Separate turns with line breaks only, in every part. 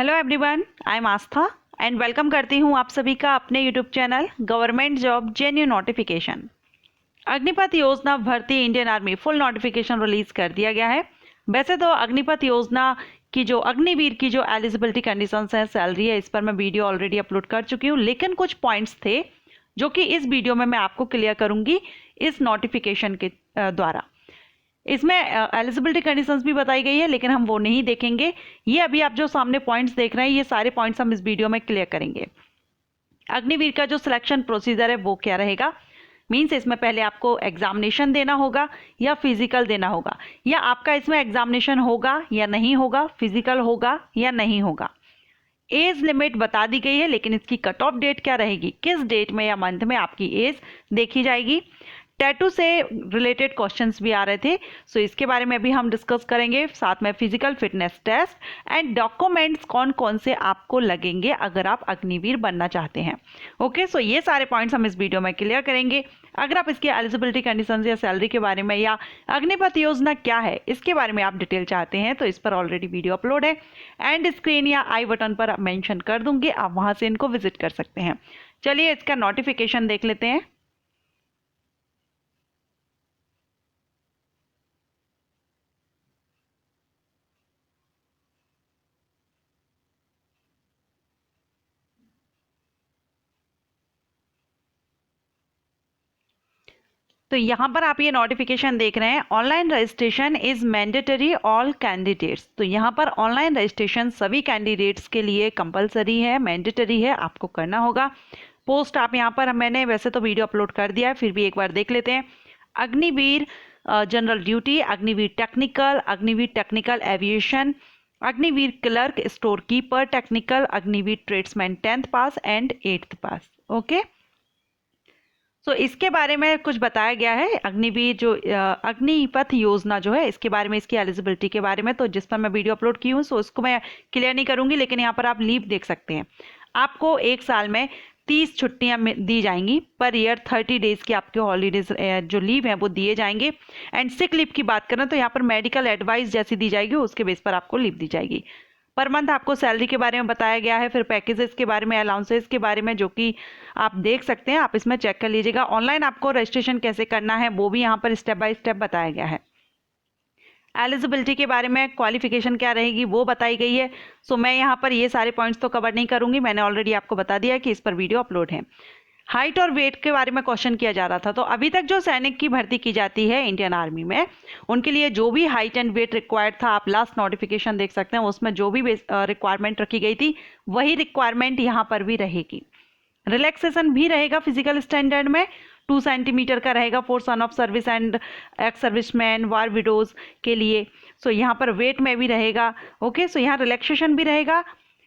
Hello everyone, I am Aastha and welcome करती हूँ आप सभी का अपने YouTube channel government job जेन्यू notification. Agnipath योजना भर्ती Indian army full notification release कर दिया गया है। वैसे तो अग्निपथ योजना की जो अग्निवीर की जो एलिजिबिलिटी कंडीशंस है, सैलरी है, इस पर मैं वीडियो ऑलरेडी अपलोड कर चुकी हूँ, लेकिन कुछ पॉइंट्स थे जो कि इस वीडियो में मैं आपको क्लियर करूंगी इस नोटिफिकेशन के द्वारा। इसमें एलिजिबिलिटी कंडीशंस भी बताई गई है, लेकिन हम वो नहीं देखेंगे। ये अभी आप जो सामने पॉइंट्स देख रहे हैं, ये सारे पॉइंट्स हम इस वीडियो में क्लियर करेंगे। अग्निवीर का जो सिलेक्शन प्रोसीजर है वो क्या रहेगा, मीन्स इसमें पहले आपको एग्जामिनेशन देना होगा या फिजिकल देना होगा, या आपका इसमें एग्जामिनेशन होगा या नहीं होगा, फिजिकल होगा या नहीं होगा। एज लिमिट बता दी गई है, लेकिन इसकी कट ऑफ डेट क्या रहेगी, किस डेट में या मंथ में आपकी एज देखी जाएगी। टैटू से रिलेटेड क्वेश्चंस भी आ रहे थे, सो इसके बारे में भी हम डिस्कस करेंगे। साथ में physical fitness test and documents कौन कौन से आपको लगेंगे अगर आप अग्निवीर बनना चाहते हैं। ओके, सो ये सारे पॉइंट्स हम इस वीडियो में क्लियर करेंगे। अगर आप इसकी एलिजिबिलिटी कंडीशंस या सैलरी के बारे में या अग्निपथ योजना क्या है इसके बारे में आप डिटेल चाहते हैं तो इस पर ऑलरेडी वीडियो अपलोड है, एंड स्क्रीन या आई बटन पर मेंशन कर दूंगी, आप वहां से इनको विजिट कर सकते हैं। चलिए इसका नोटिफिकेशन देख लेते हैं। तो यहाँ पर आप ये नोटिफिकेशन देख रहे हैं, online registration is mandatory all candidates. तो यहाँ पर ऑनलाइन रजिस्ट्रेशन सभी कैंडिडेट्स के लिए कंपलसरी है, मैंडेटरी है, आपको करना होगा। पोस्ट आप यहाँ पर, मैंने वैसे तो वीडियो अपलोड कर दिया है, फिर भी एक बार देख लेते हैं। Agniveer general duty, Agniveer technical aviation, Agniveer clerk, store keeper technical, Agniveer tradesman 10th pass and 8th pass. Okay, so इसके बारे में कुछ बताया गया है। अग्निवीर जो अग्निपथ योजना जो है इसके बारे में, इसकी एलिजिबिलिटी के बारे में, तो जिस पर मैं वीडियो अपलोड की हूँ सो उसको मैं क्लियर नहीं करूँगी, लेकिन यहाँ पर आप लीव देख सकते हैं। आपको एक साल में 30 छुट्टियाँ दी जाएंगी पर ईयर। 30 डेज की आपके हॉलीडेज जो लीव है वो दिए जाएंगे। एंड सिक लीव की बात करें तो यहाँ पर मेडिकल एडवाइस जैसी दी जाएगी, उसके बेस पर आपको लीव दी जाएगी। पर मंथ आपको सैलरी के बारे में बताया गया है, फिर पैकेजेस के बारे में, अलाउंसेस के बारे में, जो कि आप देख सकते हैं, आप इसमें चेक कर लीजिएगा। ऑनलाइन आपको रजिस्ट्रेशन कैसे करना है वो भी यहाँ पर स्टेप बाय स्टेप बताया गया है। एलिजिबिलिटी के बारे में, क्वालिफिकेशन क्या रहेगी वो बताई गई है। सो मैं यहाँ पर ये सारे पॉइंट्स तो कवर नहीं करूँगी, मैंने ऑलरेडी आपको बता दिया कि इस पर वीडियो अपलोड है। हाइट और वेट के बारे में क्वेश्चन किया जा रहा था। तो अभी तक जो सैनिक की भर्ती की जाती है इंडियन आर्मी में, उनके लिए जो भी हाइट एंड वेट रिक्वायर्ड था, आप लास्ट नोटिफिकेशन देख सकते हैं, उसमें जो भी रिक्वायरमेंट रखी गई थी वही रिक्वायरमेंट यहाँ पर भी रहेगी। रिलैक्सेशन भी रहेगा फिजिकल स्टैंडर्ड में, 2 सेंटीमीटर का रहेगा for son of service and ex serviceman, war widows के लिए। सो यहाँ पर वेट में भी रहेगा। ओके, सो यहाँ रिलैक्सेशन भी रहेगा,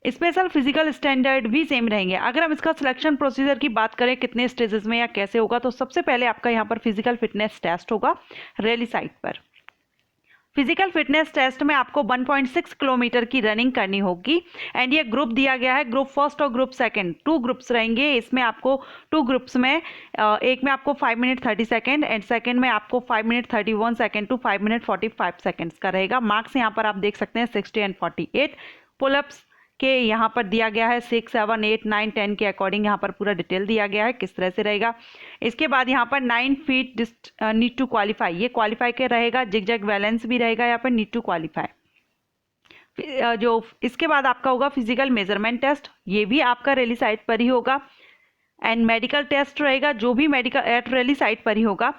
स्पेशल फिजिकल स्टैंडर्ड भी सेम रहेंगे। अगर हम इसका सिलेक्शन प्रोसीजर की बात करें कितने स्टेजेस में या कैसे होगा, तो सबसे पहले आपका यहाँ पर फिजिकल फिटनेस टेस्ट होगा रैली साइट पर। फिजिकल फिटनेस टेस्ट में आपको 1.6 किलोमीटर की रनिंग करनी होगी। एंड ये ग्रुप दिया गया है, ग्रुप फर्स्ट और ग्रुप सेकंड, 2 ग्रुप्स रहेंगे। इसमें आपको 2 ग्रुप्स में, एक में आपको 5 मिनट 30 सेकेंड एंड सेकंड में आपको 5 minute 31 second to 5 minute 45 seconds का रहेगा। मार्क्स यहाँ पर आप देख सकते हैं 60 एंड 48। पुलअप्स के यहाँ पर दिया गया है 6, 7, 8, 9, 10 के अकॉर्डिंग यहाँ पर पूरा डिटेल दिया गया है किस तरह से रहेगा। इसके बाद यहाँ पर 9 फीट नीड टू क्वालिफाई, ये क्वालिफाई के रहेगा। जिगजैग बैलेंस भी रहेगा यहाँ पर, नीड टू क्वालिफाई। जो इसके बाद आपका होगा फिजिकल मेजरमेंट टेस्ट, ये भी आपका रैली साइट पर ही होगा। एंड मेडिकल टेस्ट रहेगा, जो भी मेडिकल एट रैली साइट पर ही होगा।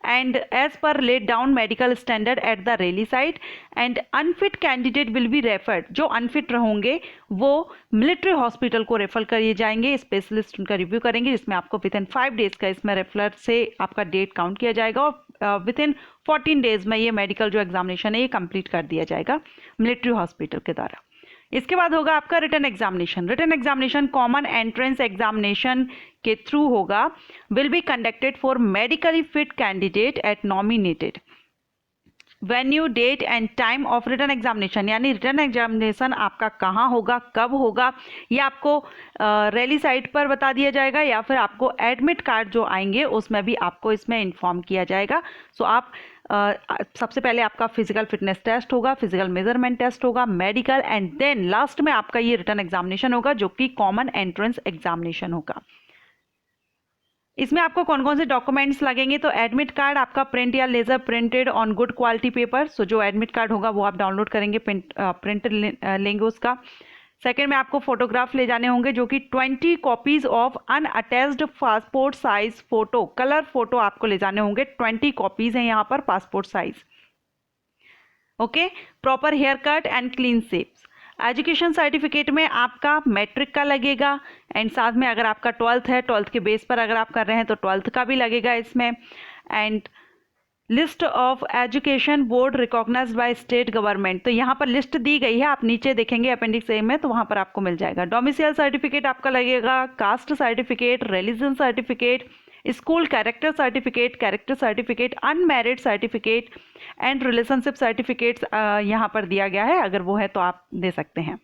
And as per laid down medical standard at the rally site. And unfit candidate will be referred, जो अनफिट रहेंगे वो मिलिट्री हॉस्पिटल को रेफर किए जाएंगे, स्पेशलिस्ट उनका रिव्यू करेंगे, जिसमें आपको विद इन 5 डेज का इसमें रेफर से आपका डेट काउंट किया जाएगा, और विद इन 14 डेज में ये मेडिकल जो एग्जामिनेशन है ये कंप्लीट कर दिया जाएगा मिलिट्री हॉस्पिटल के द्वारा। इसके बाद होगा आपका written examination. Written examination common entrance examination के थ्रू होगा, will be conducted for medically fit candidate at nominated venue, date and time of written examination. यानी रिटन एग्जामिनेशन आपका कहाँ होगा, कब होगा, ये आपको रैली साइट पर बता दिया जाएगा, या फिर आपको एडमिट कार्ड जो आएंगे उसमें भी आपको इसमें इन्फॉर्म किया जाएगा। सो आप सबसे पहले आपका फिजिकल फिटनेस टेस्ट होगा, फिजिकल मेजरमेंट टेस्ट होगा, मेडिकल, एंड देन लास्ट में आपका ये रिटन एग्जामिनेशन होगा जो कि कॉमन एंट्रेंस एग्जामिनेशन होगा। इसमें आपको कौन कौन से डॉक्यूमेंट्स लगेंगे, तो एडमिट कार्ड आपका प्रिंट या laser printed on good quality paper. So जो एडमिट कार्ड होगा वो आप डाउनलोड करेंगे, प्रिंट लेंगे उसका। सेकेंड में आपको फोटोग्राफ ले जाने होंगे जो कि 20 copies of unattached passport size photo, colour photo आपको ले जाने होंगे। 20 कॉपीज हैं यहाँ पर passport size. Okay, proper hair cut and clean shaves. Education certificate में आपका मैट्रिक का लगेगा, एंड साथ में अगर आपका 12th है, 12th के बेस पर अगर आप कर रहे हैं तो 12th का भी लगेगा इसमें। And list of education board recognised by state government, तो यहाँ पर लिस्ट दी गई है, आप नीचे देखेंगे अपेंडिक्स ए में, तो वहाँ पर आपको मिल जाएगा। डोमिसाइल सर्टिफिकेट आपका लगेगा, caste certificate, religion certificate, school character certificate, unmarried certificate and relationship certificates यहाँ पर दिया गया है, अगर वो है तो आप दे सकते हैं।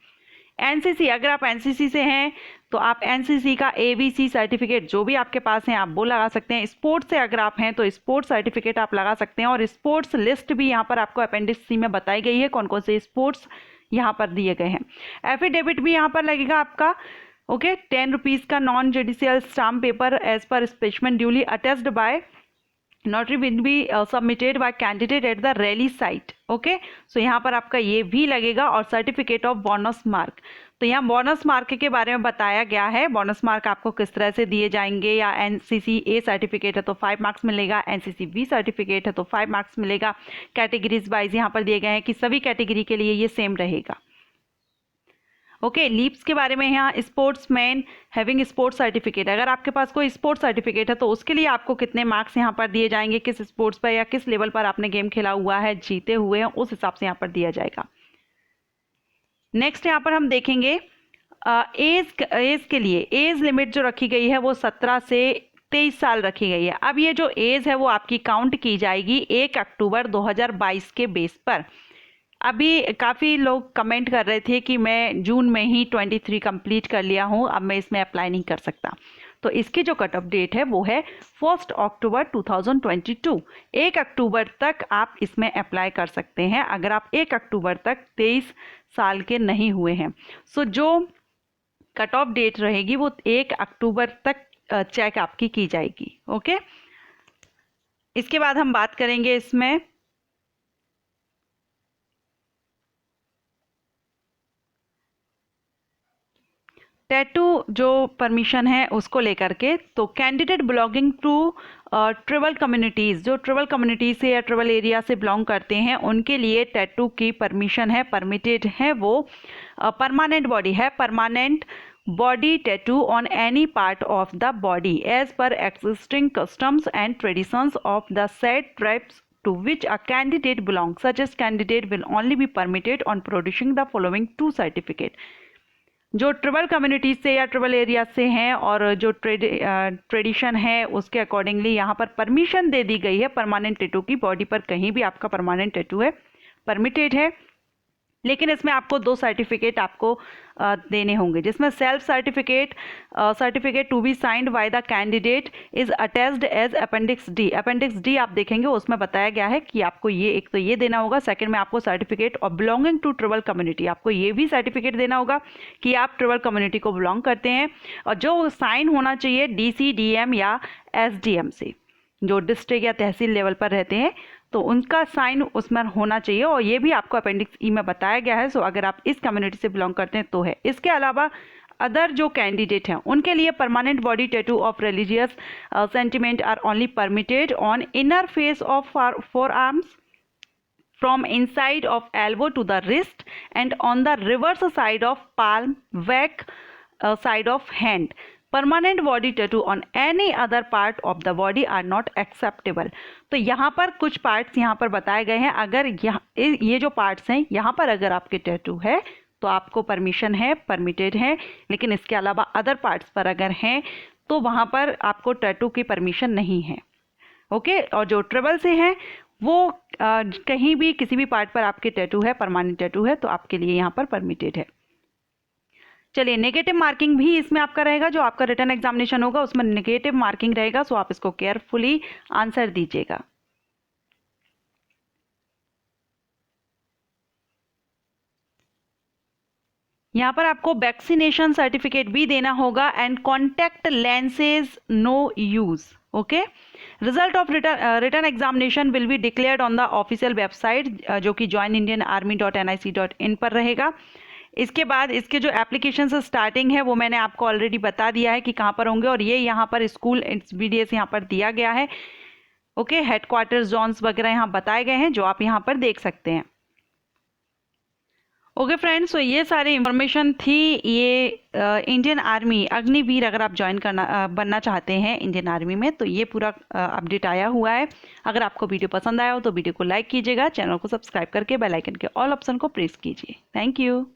एनसीसी, अगर आप एनसीसी से हैं तो आप एनसीसी का एबीसी सर्टिफिकेट जो भी आपके पास है आप वो लगा सकते हैं। स्पोर्ट्स से अगर आप हैं तो स्पोर्ट्स सर्टिफिकेट आप लगा सकते हैं, और स्पोर्ट्स लिस्ट भी यहाँ पर आपको अपेंडिक्स सी में बताई गई है कौन कौन से स्पोर्ट्स यहाँ पर दिए गए हैं। एफिडेविट भी यहाँ पर लगेगा आपका, ओके, 10 रुपीज़ का non judicial stamp paper as per specimen duly attested by notary will be submitted by candidate at the rally site. Okay, so यहाँ पर आपका ये भी लगेगा। और सर्टिफिकेट ऑफ बोनस मार्क, तो यहाँ बोनस मार्क के बारे में बताया गया है, बोनस मार्क आपको किस तरह से दिए जाएंगे। या एनसीसी ए सर्टिफिकेट है तो 5 मार्क्स मिलेगा, एनसीसी बी सर्टिफिकेट है तो 5 मार्क्स मिलेगा। कैटेगरीज वाइज यहाँ पर दिए गए हैं कि सभी कैटेगरी के लिए ये सेम रहेगा। ओके, लीव्स के बारे में यहाँ स्पोर्ट्समैन हैविंग स्पोर्ट्स सर्टिफिकेट, अगर आपके पास कोई स्पोर्ट्स सर्टिफिकेट है तो उसके लिए आपको कितने मार्क्स यहाँ पर दिए जाएंगे, किस स्पोर्ट्स पर या किस लेवल पर आपने गेम खेला हुआ है, जीते हुए हैं, उस हिसाब से यहाँ पर दिया जाएगा। नेक्स्ट यहाँ पर हम देखेंगे एज के लिए एज लिमिट जो रखी गई है वो 17 से 23 साल रखी गई है। अब ये जो एज है वो आपकी काउंट की जाएगी 1 अक्टूबर 2022 के बेस पर। अभी काफ़ी लोग कमेंट कर रहे थे कि मैं जून में ही 23 कंप्लीट कर लिया हूँ, अब मैं इसमें अप्लाई नहीं कर सकता, तो इसकी जो कट ऑफ डेट है वो है 1 अक्टूबर 2022। 1 अक्टूबर तक आप इसमें अप्लाई कर सकते हैं अगर आप 1 अक्टूबर तक 23 साल के नहीं हुए हैं। सो जो कट ऑफ डेट रहेगी वो 1 अक्टूबर तक चेक आपकी की जाएगी। ओके, इसके बाद हम बात करेंगे इसमें टैटू जो परमिशन है उसको लेकर के। तो candidate belonging to tribal communities, जो ट्राइबल कम्युनिटी से या ट्राइबल एरिया से बिलोंग करते हैं उनके लिए टैटू की परमिशन है, परमिटेड है, वो परमानेंट बॉडी है, permanent body tattoo on any part of the body as per existing customs and traditions of the said tribes to which a candidate belongs. Such as candidate will only be permitted on producing the following 2 certificate. जो tribal communities से या tribal area से हैं और जो tradition है उसके accordingly यहाँ पर परमिशन दे दी गई है परमानेंट टैटू की। बॉडी पर कहीं भी आपका परमानेंट टैटू है, परमिटेड है, लेकिन इसमें आपको 2 सर्टिफिकेट आपको देने होंगे, जिसमें self certificate to be signed by the candidate is attached as appendix D. Appendix D आप देखेंगे उसमें बताया गया है कि आपको ये एक तो ये देना होगा, सेकंड में आपको certificate of belonging to tribal community, आपको ये भी सर्टिफिकेट देना होगा कि आप ट्राइबल कम्युनिटी को बिलोंग करते हैं, और जो साइन होना चाहिए डीसी, डीएम या एसडीएम से, जो डिस्ट्रिक्ट या तहसील लेवल पर रहते हैं तो उनका साइन उसमें होना चाहिए, और ये भी आपको अपेंडिक्स ई में बताया गया है। सो अगर आप इस कम्युनिटी से बिलोंग करते हैं तो है। इसके अलावा अदर जो कैंडिडेट हैं उनके लिए permanent body tattoo of religious sentiment are only permitted on inner face of forearms from inside of elbow to the wrist and on the reverse side of palm, back side of hand. Permanent body tattoo on any other part of the body are not acceptable. तो यहाँ पर कुछ parts यहाँ पर बताए गए हैं, अगर ये जो पार्ट्स हैं यहाँ पर अगर आपके टैटू है तो आपको परमिशन है, परमिटेड है, लेकिन इसके अलावा अदर पार्ट्स पर अगर हैं तो वहाँ पर आपको टैटू की परमिशन नहीं है। ओके, और जो ट्राइबल से हैं वो कहीं भी किसी भी पार्ट पर आपके टैटू है, परमानेंट टैटू है, तो आपके लिए यहाँ पर परमिटेड है। चलिए, नेगेटिव मार्किंग भी इसमें आपका रहेगा, जो आपका रिटन एग्जामिनेशन होगा उसमें नेगेटिव मार्किंग रहेगा, सो आप इसको केयरफुली आंसर दीजिएगा। यहाँ पर आपको वैक्सीनेशन सर्टिफिकेट भी देना होगा and contact lenses no use. Okay, result of written examination will be declared on the official website जो कि joinindianarmy.nic.in पर रहेगा। इसके बाद इसके जो एप्लीकेशन से स्टार्टिंग है वो मैंने आपको ऑलरेडी बता दिया है कि कहाँ पर होंगे, और ये यहाँ पर स्कूल BDS यहाँ पर दिया गया है। ओके, हेडक्वार्टर्स जोन्स वगैरह यहाँ बताए गए हैं जो आप यहाँ पर देख सकते हैं। ओके फ्रेंड्स, तो ये सारी इंफॉर्मेशन थी। ये इंडियन आर्मी अग्निवीर अगर आप ज्वाइन करना बनना चाहते हैं इंडियन आर्मी में, तो ये पूरा अपडेट आया हुआ है। अगर आपको वीडियो पसंद आया हो तो वीडियो को लाइक कीजिएगा, चैनल को सब्सक्राइब करके बेल आइकन के ऑल ऑप्शन को प्रेस कीजिए। Thank you.